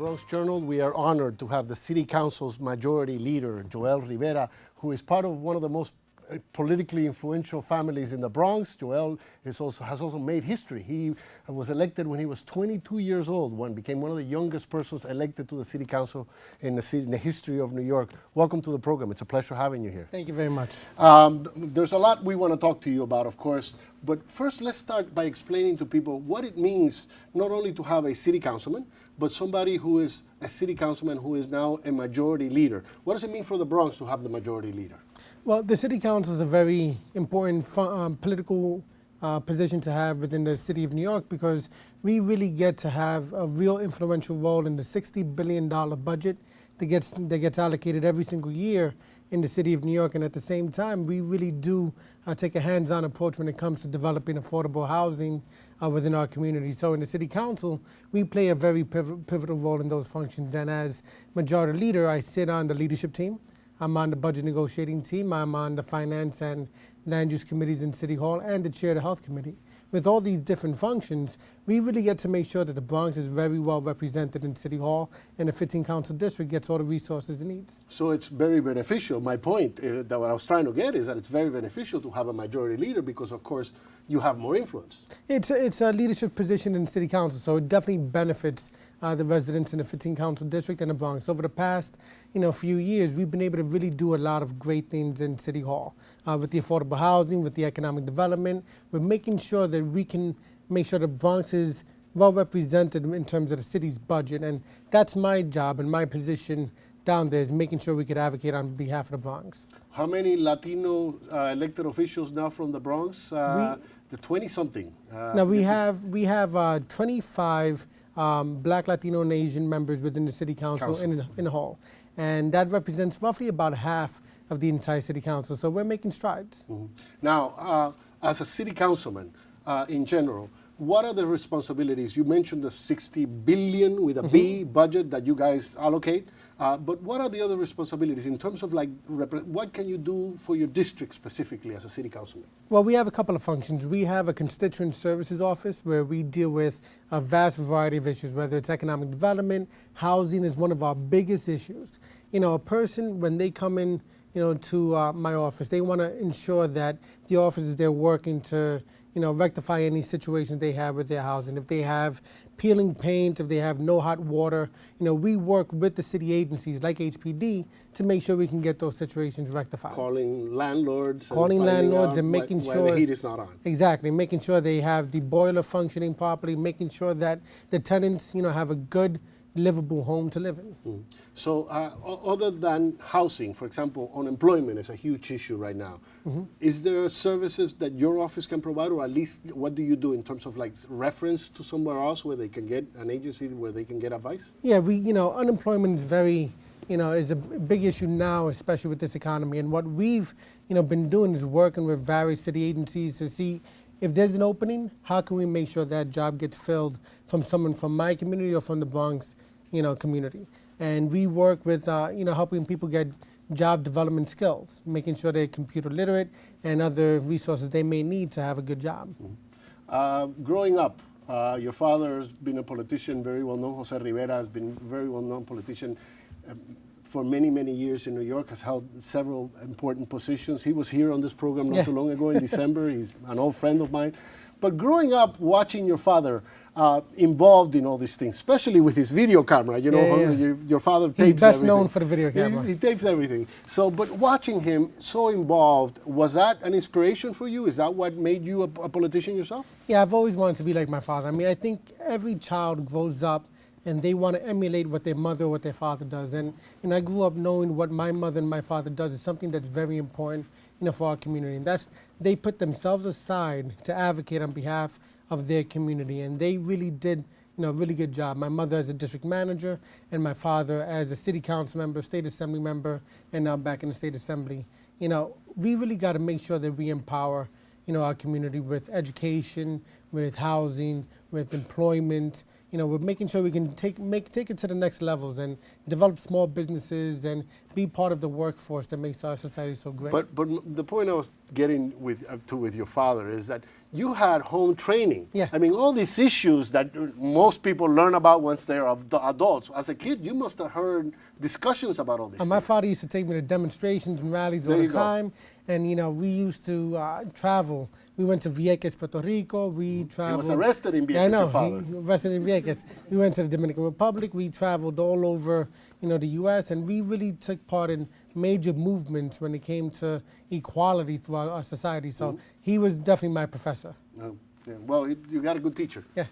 Bronx Journal. We are honored to have the City Council's Majority Leader, Joel Rivera, who is part of one of the most politically influential families in the Bronx. Joel has also made history. He was elected when he was 22 years old, became one of the youngest persons elected to the City Council in the history of New York. Welcome to the program. It's a pleasure having you here. Thank you very much. There's a lot we want to talk to you about, of course, but first let's start by explaining to people what it means not only to have a city councilman, but somebody who is a city councilman who is now a majority leader. What does it mean for the Bronx to have the majority leader? Well, the City Council is a very important political position to have within the City of New York, because we really get to have a real influential role in the $60 billion budget that gets allocated every single year in the City of New York. And at the same time, we really do take a hands-on approach when it comes to developing affordable housing within our community. So in the City Council, we play a very pivotal role in those functions. And as majority leader, I sit on the leadership team. I'm on the budget negotiating team. I'm on the finance and land use committees in City Hall and the chair of the health committee. With all these different functions, we really get to make sure that the Bronx is very well represented in City Hall, and the 15 council district gets all the resources it needs. So it's very beneficial. My point that what I was trying to get is that it's very beneficial to have a majority leader because, of course, you have more influence. It's a leadership position in City Council, so it definitely benefits the residents in the 15 council district and the Bronx. Over the past few years, we've been able to really do a lot of great things in City Hall with the affordable housing, with the economic development. We're making sure that we can make sure the Bronx is well represented in terms of the city's budget, and that's my job and my position down there, is making sure we could advocate on behalf of the Bronx. How many Latino elected officials now from the Bronx? The 20-something. No, we have 25 Black, Latino, and Asian members within the City Council. In the hall. And that represents roughly about half of the entire City Council. So we're making strides. Mm-hmm. Now, as a city councilman in general, what are the responsibilities? You mentioned the $60 billion with a B budget that you guys allocate, but what are the other responsibilities in terms of what can you do for your district specifically as a city councilman? Well, we have a couple of functions. We have a constituent services office where we deal with a vast variety of issues, whether it's economic development. Housing is one of our biggest issues. A person, when they come in to my office, they want to ensure that the office is there working to rectify any situations they have with their housing. If they have peeling paint, if they have no hot water, we work with the city agencies like HPD to make sure we can get those situations rectified. Calling landlords and making sure the heat is not on. Exactly, making sure they have the boiler functioning properly, making sure that the tenants, have a good, livable home to live in. Mm. So other than housing, for example, unemployment is a huge issue right now. Mm-hmm. Is there services that your office can provide, or at least what do you do in terms of reference to somewhere else where they can get an agency where they can get advice? Yeah, unemployment is very, is a big issue now, especially with this economy. And what we've, been doing is working with various city agencies to see if there's an opening, how can we make sure that job gets filled from someone from my community or from the Bronx, community. And we work with, helping people get job development skills, making sure they're computer literate and other resources they may need to have a good job. Mm-hmm. Growing up, your father has been a politician, very well known. Jose Rivera has been a very well known politician for many, many years in New York, has held several important positions. He was here on this program not too long ago in December. He's an old friend of mine. But growing up, watching your father involved in all these things, especially with his video camera, your father tapes everything. He's best known for the video camera. He tapes everything. So, but watching him so involved, was that an inspiration for you? Is that what made you a politician yourself? Yeah, I've always wanted to be like my father. I mean, I think every child grows up and they want to emulate what their mother or what their father does. And I grew up knowing what my mother and my father does is something that's very important, for our community. And they put themselves aside to advocate on behalf of their community. And they really did, a really good job. My mother as a district manager and my father as a city council member, state assembly member, and now back in the state assembly. We really got to make sure that we empower, our community with education, with housing, with employment. We're making sure we can take it to the next levels and develop small businesses and be part of the workforce that makes our society so great. But the point I was getting with your father is that you had home training. Yeah. I mean, all these issues that most people learn about once they're adults. As a kid, you must have heard discussions about all these My things. father used to take me to demonstrations and rallies all the time. And, we used to travel. We went to Vieques, Puerto Rico. We traveled. He was arrested in Vieques, Yeah, I know. your father. He arrested in Vieques. We went to the Dominican Republic. We traveled all over, the U.S. And we really took part in major movements when it came to equality throughout our society. So he was definitely my professor. Oh, yeah. Well, you got a good teacher. Yeah.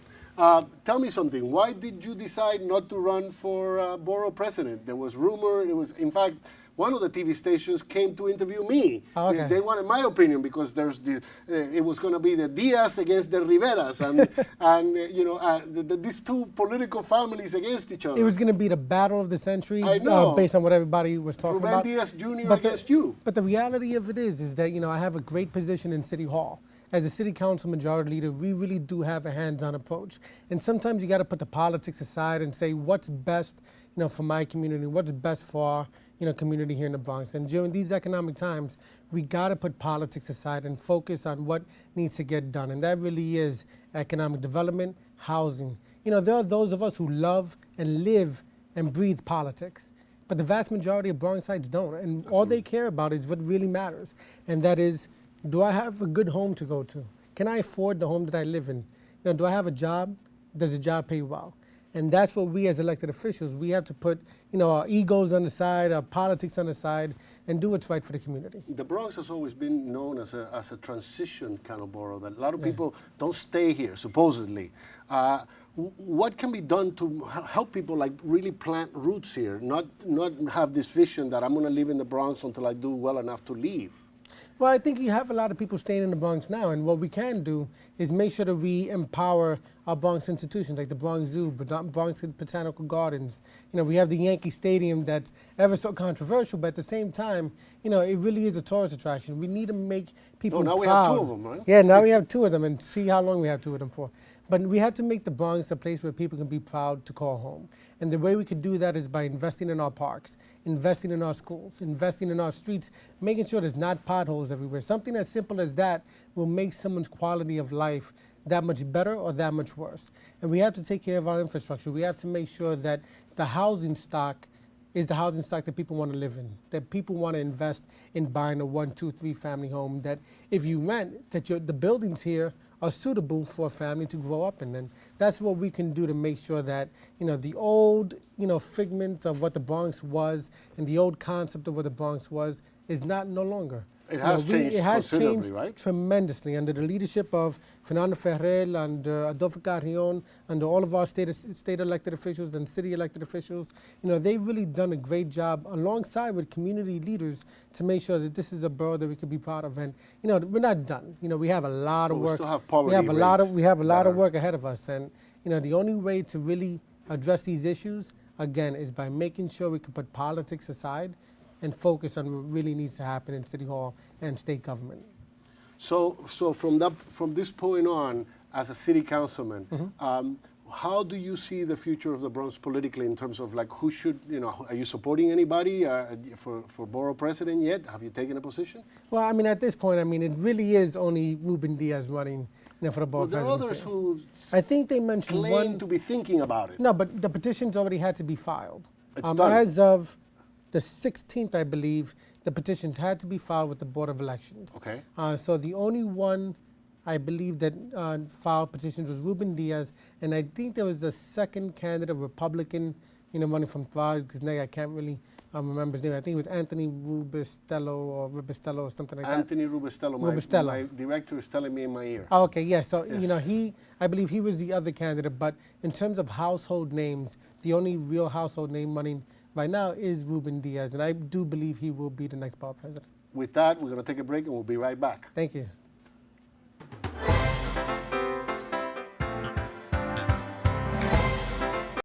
Tell me something. Why did you decide not to run for borough president? There was rumor. In fact, one of the TV stations came to interview me. Oh, okay. They wanted my opinion because it was going to be the Diaz against the Riveras, and these two political families against each other. It was going to be the battle of the century. I know. Based on what everybody was talking Ruben about. Diaz Jr. against you. But the reality of it is that, I have a great position in City Hall. As a city council majority leader, we really do have a hands-on approach. And sometimes you got to put the politics aside and say what's best, for my community, what's best for our, community here in the Bronx. And during these economic times, we got to put politics aside and focus on what needs to get done. And that really is economic development, housing. There are those of us who love and live and breathe politics. But the vast majority of Bronxites don't. And all they care about is what really matters. And that is, do I have a good home to go to? Can I afford the home that I live in? Do I have a job? Does the job pay well? And that's what we as elected officials, we have to put, our egos on the side, our politics on the side, and do what's right for the community. The Bronx has always been known as a transition kind of borough, that a lot of people don't stay here, supposedly. What can be done to help people like really plant roots here, not have this vision that I'm going to live in the Bronx until I do well enough to leave? Well, I think you have a lot of people staying in the Bronx now, and what we can do is make sure that we empower our Bronx institutions, like the Bronx Zoo, Bronx Botanical Gardens. We have the Yankee Stadium that's ever so controversial, but at the same time, it really is a tourist attraction. We need to make people proud. Now we have two of them, right? Yeah, now we have two of them, and see how long we have two of them for. But we have to make the Bronx a place where people can be proud to call home. And the way we could do that is by investing in our parks, investing in our schools, investing in our streets, making sure there's not potholes everywhere. Something as simple as that will make someone's quality of life that much better or that much worse. And we have to take care of our infrastructure. We have to make sure that the housing stock is the housing stock that people want to live in, that people want to invest in buying a 1, 2, 3 family home, that if you rent, that the buildings here are suitable for a family to grow up in. And that's what we can do to make sure that, the old, figment of what the Bronx was and the old concept of what the Bronx was is no longer. It has changed considerably, right? Tremendously under the leadership of Fernando Ferrer, under Adolfo Carrion, under all of our state elected officials and city elected officials. They've really done a great job alongside with community leaders to make sure that this is a borough that we can be proud of. And we're not done. We have a lot of work. We still have poverty we have a lot of work ahead of us. And the only way to really address these issues again is by making sure we can put politics aside and focus on what really needs to happen in City Hall and state government. So from this point on, as a city councilman, how do you see the future of the Bronx politically in terms of like who should, are you supporting anybody for borough president yet? Have you taken a position? Well, at this point, it really is only Ruben Diaz running for the borough There presidency. are others who I think they mentioned claim to be thinking about it. No, but the petitions already had to be filed. It's done. As of the 16th, I believe, the petitions had to be filed with the Board of Elections. Okay. So the only one, I believe, that filed petitions was Ruben Diaz, and I think there was a second candidate, Republican, running from Florida, because I can't really remember his name. I think it was Anthony Rubistello or something like that. Anthony Rubistello. My director is telling me in my ear. Oh, okay, yes. So, Yes. I believe he was the other candidate, but in terms of household names, the only real household name running right now is Ruben Diaz, and I do believe he will be the next borough president. With that, we're going to take a break and we'll be right back. Thank you.